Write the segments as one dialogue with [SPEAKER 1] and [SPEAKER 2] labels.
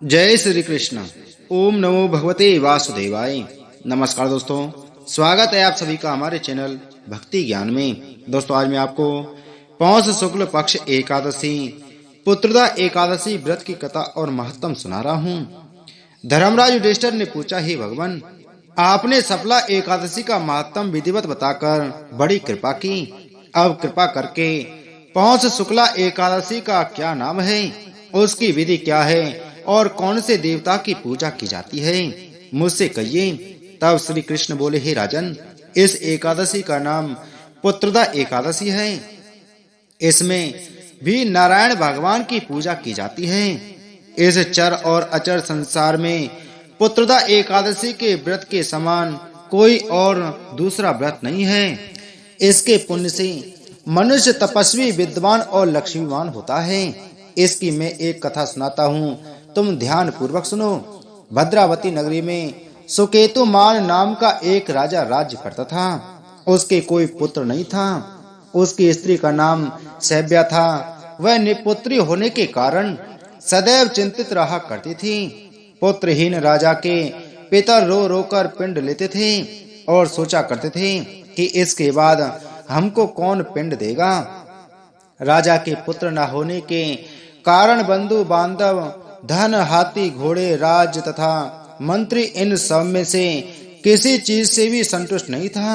[SPEAKER 1] जय श्री कृष्ण। ओम नमो भगवते वासुदेवाय। नमस्कार दोस्तों, स्वागत है आप सभी का हमारे चैनल भक्ति ज्ञान में। दोस्तों, आज मैं आपको पौष शुक्ल पक्ष एकादशी पुत्रदा एकादशी व्रत की कथा और महत्तम सुना रहा हूँ। धर्मराज युधिष्ठिर ने पूछा, हे भगवान, आपने सफला एकादशी का महत्तम विधिवत बताकर बड़ी कृपा की। अब कृपा करके पौष शुक्ला एकादशी का क्या नाम है, उसकी विधि क्या है और कौन से देवता की पूजा की जाती है, मुझसे कहिए। तब श्री कृष्ण बोले, हे राजन, इस एकादशी का नाम पुत्रदा एकादशी है। इसमें भी नारायण भगवान की पूजा की जाती है। इस चर और अचर संसार में पुत्रदा एकादशी के व्रत के समान कोई और दूसरा व्रत नहीं है। इसके पुण्य से मनुष्य तपस्वी, विद्वान और लक्ष्मीवान होता है। इसकी मैं एक कथा सुनाता हूँ, तुम ध्यान पूर्वक सुनो। भद्रावती नगरी में सुकेतुमान नाम का एक राजा राज्य करता था। उसके कोई पुत्र नहीं था। उसकी स्त्री का नाम सैब्या था। वह निपुत्री होने के कारण सदैव चिंतित रहा करती थी। पुत्रहीन राजा के पिता रो रो कर पिंड लेते थे और सोचा करते थे कि इसके बाद हमको कौन पिंड देगा। राजा के पुत्र न होने के कारण बंधु बांधव, धन, हाथी, घोड़े, राज्य तथा मंत्री, इन सब में से किसी चीज से भी संतुष्ट नहीं था।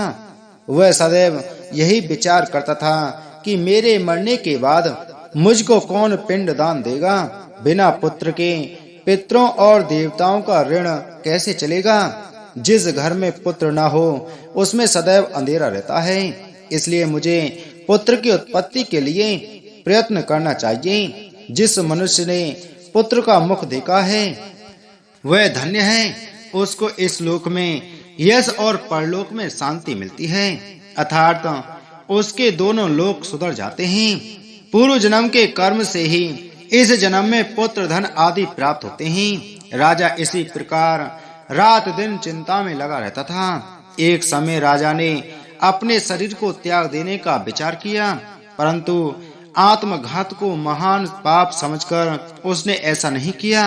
[SPEAKER 1] वह सदैव यही विचार करता था कि मेरे मरने के बाद मुझको कौन पिंड दान देगा। बिना पुत्र के पितरों और देवताओं का ऋण कैसे चलेगा। जिस घर में पुत्र न हो उसमें सदैव अंधेरा रहता है। इसलिए मुझे पुत्र की उत्पत्ति के लिए प्रयत्न करना चाहिए। जिस मनुष्य ने पुत्र का मुख देखा है वह धन्य है। उसको इस लोक में यश और परलोक में शांति मिलती है, अर्थात उसके दोनों लोक सुधर जाते हैं। पूर्व जन्म के कर्म से ही इस जन्म में पुत्र, धन आदि प्राप्त होते हैं। राजा इसी प्रकार रात दिन चिंता में लगा रहता था। एक समय राजा ने अपने शरीर को त्याग देने का विचार किया, परंतु आत्मघात को महान पाप समझकर उसने ऐसा नहीं किया।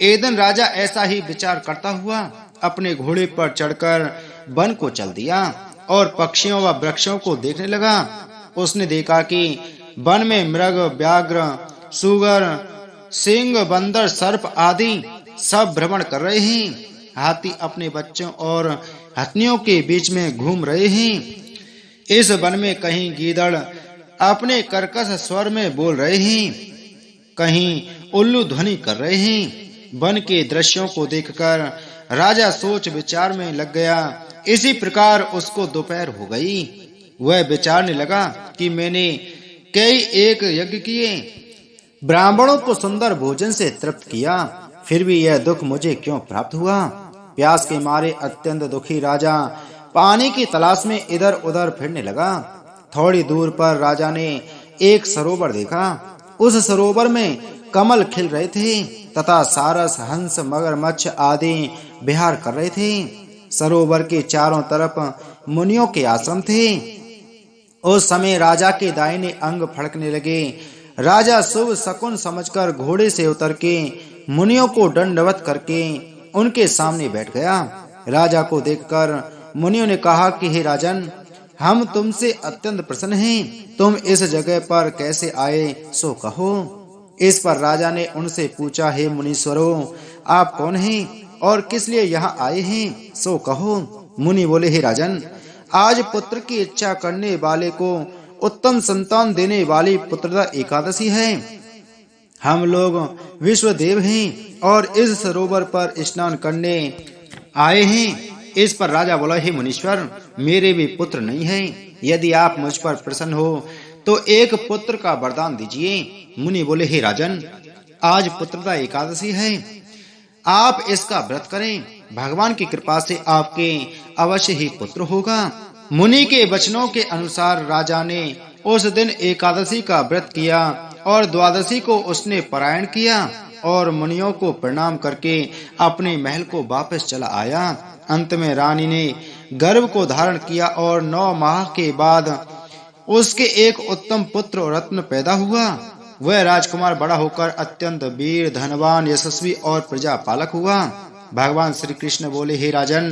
[SPEAKER 1] एक दिन राजा ऐसा ही विचार करता हुआ अपने घोड़े पर चढ़कर वन को चल दिया और पक्षियों व वृक्षों को देखने लगा। उसने देखा कि वन में मृग, व्याघ्र, सुगर, सिंह, बंदर, सर्प आदि सब भ्रमण कर रहे हैं। हाथी अपने बच्चों और हथनियों के बीच में घूम रहे हैं। इस वन में कहीं गीदड़ अपने कर्कश स्वर में बोल रहे हैं, कहीं उल्लू ध्वनि कर रहे हैं। वन के दृश्यों को देखकर राजा सोच विचार में लग गया। इसी प्रकार उसको दोपहर हो गई। वह विचारने लगा कि मैंने कई एक यज्ञ किए, ब्राह्मणों को सुंदर भोजन से तृप्त किया, फिर भी यह दुख मुझे क्यों प्राप्त हुआ। प्यास के मारे अत्यंत दुखी राजा पानी की तलाश में इधर उधर फिरने लगा। थोड़ी दूर पर राजा ने एक सरोवर देखा। उस सरोवर में कमल खिल रहे थे तथा सारस, हंस, मगरमच्छ आदि विहार कर रहे थे। सरोवर के चारों तरफ मुनियों के आश्रम थे। उस समय राजा के दाहिने अंग फड़कने लगे। राजा शुभ शकुन समझकर घोड़े से उतर के मुनियों को दंडवत करके उनके सामने बैठ गया। राजा को देखकर मुनियों ने कहा कि हे राजन, हम तुमसे अत्यंत प्रसन्न हैं। तुम इस जगह पर कैसे आए सो कहो। इस पर राजा ने उनसे पूछा, हे मुनीश्वरों, आप कौन हैं और किस लिए यहाँ आए हैं सो कहो। मुनि बोले, हे राजन, आज पुत्र की इच्छा करने वाले को उत्तम संतान देने वाली पुत्रदा एकादशी है। हम लोग विश्वदेव हैं और इस सरोवर पर स्नान करने आए हैं। इस पर राजा बोला, हे मुनीश्वर, मेरे भी पुत्र नहीं हैं। यदि आप मुझ पर प्रसन्न हो तो एक पुत्र का वरदान दीजिए। मुनि बोले, हे राजन, आज पुत्रदा एकादशी है, आप इसका व्रत करें। भगवान की कृपा से आपके अवश्य ही पुत्र होगा। मुनि के वचनों के अनुसार राजा ने उस दिन एकादशी का व्रत किया और द्वादशी को उसने पारायण किया और मुनियों को प्रणाम करके अपने महल को वापस चला आया। अंत में रानी ने गर्भ को धारण किया और 9 माह के बाद उसके एक उत्तम पुत्र रत्न पैदा हुआ। वह राजकुमार बड़ा होकर अत्यंत वीर, धनवान, यशस्वी और प्रजा पालक हुआ। भगवान श्री कृष्ण बोले, हे राजन,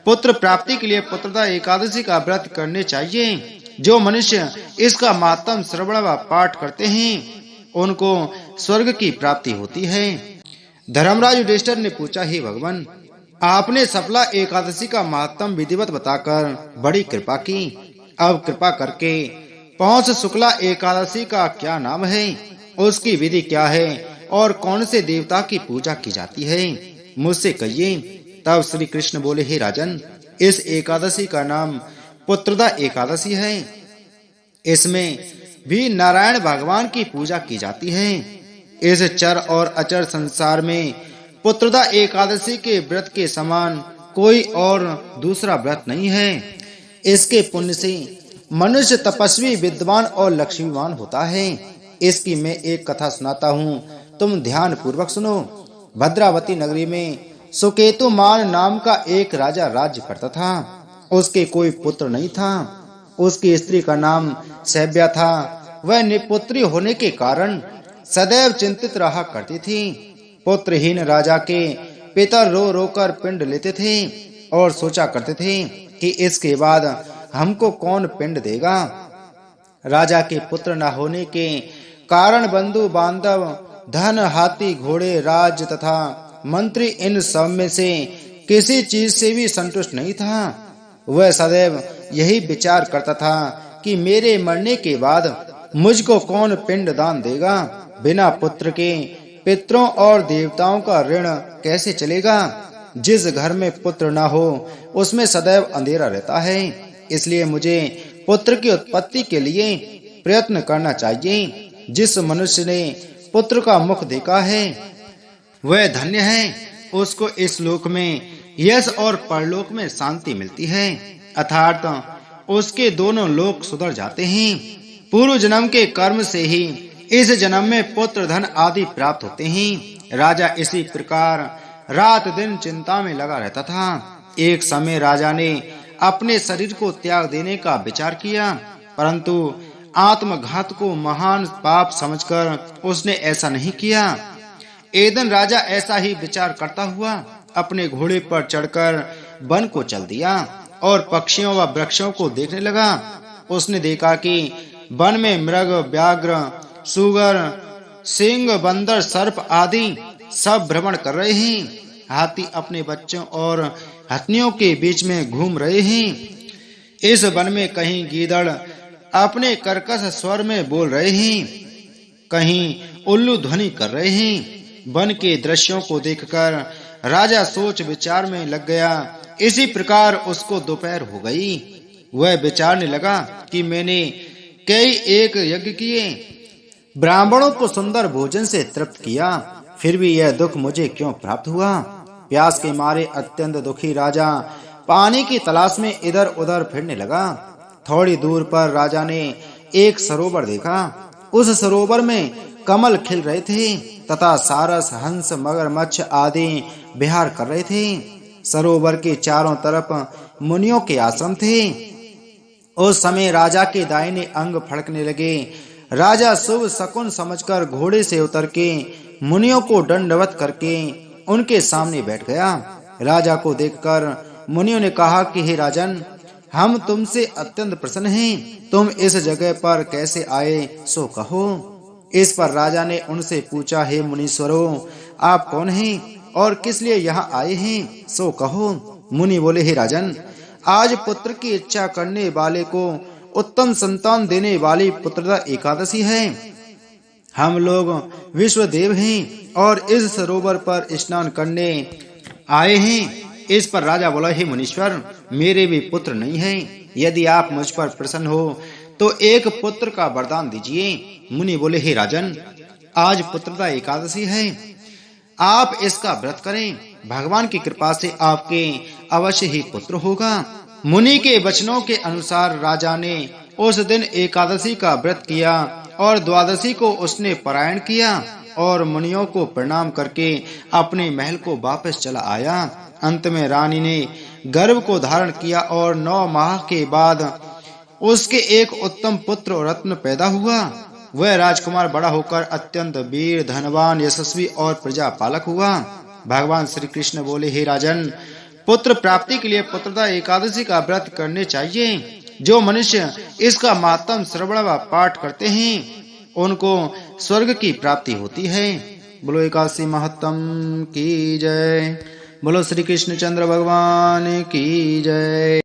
[SPEAKER 1] पुत्र प्राप्ति के लिए पुत्रदा एकादशी का व्रत करने चाहिए। जो मनुष्य इसका मातम श्रवण व पाठ करते हैं उनको स्वर्ग की प्राप्ति होती है। धर्मराज युधिष्ठिर ने पूछा, हे भगवान, आपने सफला एकादशी का महत्तम विधिवत बताकर बड़ी कृपा की। अब कृपा करके पौष शुक्ला एकादशी का क्या नाम है, उसकी विधि क्या है और कौन से देवता की पूजा की जाती है, मुझसे कहिए। तब श्री कृष्ण बोले, हे राजन, इस एकादशी का नाम पुत्रदा एकादशी है। इसमें भी नारायण भगवान की पूजा की जाती है। इस चर और अचर संसार में पुत्रदा एकादशी के व्रत के समान कोई और दूसरा व्रत नहीं है। इसके पुण्य से मनुष्य तपस्वी, विद्वान और लक्ष्मीवान होता है। इसकी मैं एक कथा सुनाता हूँ, तुम ध्यान पूर्वक सुनो। भद्रावती नगरी में सुकेतुमान नाम का एक राजा राज्य करता था। उसके कोई पुत्र नहीं था। उसकी स्त्री का नाम सैव्या था। वह निपुत्री होने के कारण सदैव चिंतित रहा करती थी। पुत्रहीन राजा के पिता रो रो कर पिंड लेते थे और सोचा करते थे कि इसके बाद हमको कौन पिंड देगा। राजा के पुत्र न होने के कारण बंधु बांधव, धन, हाथी, घोड़े, राज्य तथा मंत्री इन सब में से किसी चीज से भी संतुष्ट नहीं था। वह सदैव यही विचार करता था कि मेरे मरने के बाद मुझको कौन पिंड दान देगा। बिना पुत्र के पितरों और देवताओं का ऋण कैसे चलेगा। जिस घर में पुत्र न हो उसमें सदैव अंधेरा रहता है। इसलिए मुझे पुत्र की उत्पत्ति के लिए प्रयत्न करना चाहिए। जिस मनुष्य ने पुत्र का मुख देखा है वह धन्य है। उसको इस लोक में यश और परलोक में शांति मिलती है, अर्थात उसके दोनों लोक सुधर जाते हैं। पूर्व जन्म के कर्म से ही इस जन्म में पुत्र, धन आदि प्राप्त होते हैं। राजा इसी प्रकार रात दिन चिंता में लगा रहता था। एक समय राजा ने अपने शरीर को त्याग देने का विचार किया, परंतु आत्मघात को महान पाप समझकर उसने ऐसा नहीं किया। एक दिन राजा ऐसा ही विचार करता हुआ अपने घोड़े पर चढ़कर वन को चल दिया और पक्षियों व वृक्षों को देखने लगा। उसने देखा कि वन में मृग, व्याघ्र, सुगर, सिंह, बंदर, सर्प आदि सब भ्रमण कर रहे हैं। हाथी अपने बच्चों और हथनियों के बीच में घूम रहे हैं। इस वन में कहीं गीदड़ अपने कर्कश स्वर में बोल रहे हैं, कहीं उल्लू ध्वनि कर रहे हैं। वन के दृश्यों को देखकर राजा सोच विचार में लग गया। इसी प्रकार उसको दोपहर हो गई। वह विचारने लगा कि मैंने कई एक यज्ञ किए, ब्राह्मणों को सुंदर भोजन से तृप्त किया, फिर भी यह दुख मुझे क्यों प्राप्त हुआ। प्यास के मारे अत्यंत दुखी राजा पानी की तलाश में इधर उधर फिरने लगा। थोड़ी दूर पर राजा ने एक सरोवर देखा। उस सरोवर में कमल खिल रहे थे तथा सारस, हंस, मगरमच्छ आदि विहार कर रहे थे। सरोवर के चारों तरफ मुनियों के आश्रम थे। उस समय राजा के दाहिने अंग फड़कने लगे। राजा शुभ शकुन समझकर घोड़े से उतर के मुनियों को दंडवत करके उनके सामने बैठ गया। राजा को देखकर मुनियों ने कहा कि हे राजन, हम तुमसे अत्यंत प्रसन्न हैं। तुम इस जगह पर कैसे आए सो कहो। इस पर राजा ने उनसे पूछा, हे मुनीश्वरों, आप कौन हैं और किस लिए यहाँ आए हैं सो कहो। मुनि बोले, हे राजन, आज पुत्र की इच्छा करने वाले को उत्तम संतान देने वाली पुत्रदा एकादशी है। हम लोग विश्वदेव हैं और इस सरोवर पर स्नान करने आए हैं। इस पर राजा बोला, हे मुनीश्वर, मेरे भी पुत्र नहीं हैं। यदि आप मुझ पर प्रसन्न हो तो एक पुत्र का वरदान दीजिए। मुनि बोले, हे राजन, आज पुत्रदा एकादशी है, आप इसका व्रत करें। भगवान की कृपा से आपके अवश्य ही पुत्र होगा। मुनि के वचनों के अनुसार राजा ने उस दिन एकादशी का व्रत किया और द्वादशी को उसने पारायण किया और मुनियों को प्रणाम करके अपने महल को वापस चला आया। अंत में रानी ने गर्भ को धारण किया और 9 माह के बाद उसके एक उत्तम पुत्र रत्न पैदा हुआ। वह राजकुमार बड़ा होकर अत्यंत वीर, धनवान, यशस्वी और प्रजापालक हुआ। भगवान श्री कृष्ण बोले, हे राजन, पुत्र प्राप्ति के लिए पुत्रदा एकादशी का व्रत करने चाहिए। जो मनुष्य इसका मातम श्रवण व पाठ करते हैं उनको स्वर्ग की प्राप्ति होती है। बोलो एकादशी महत्तम की जय। बोलो श्री कृष्ण चंद्र भगवान की जय।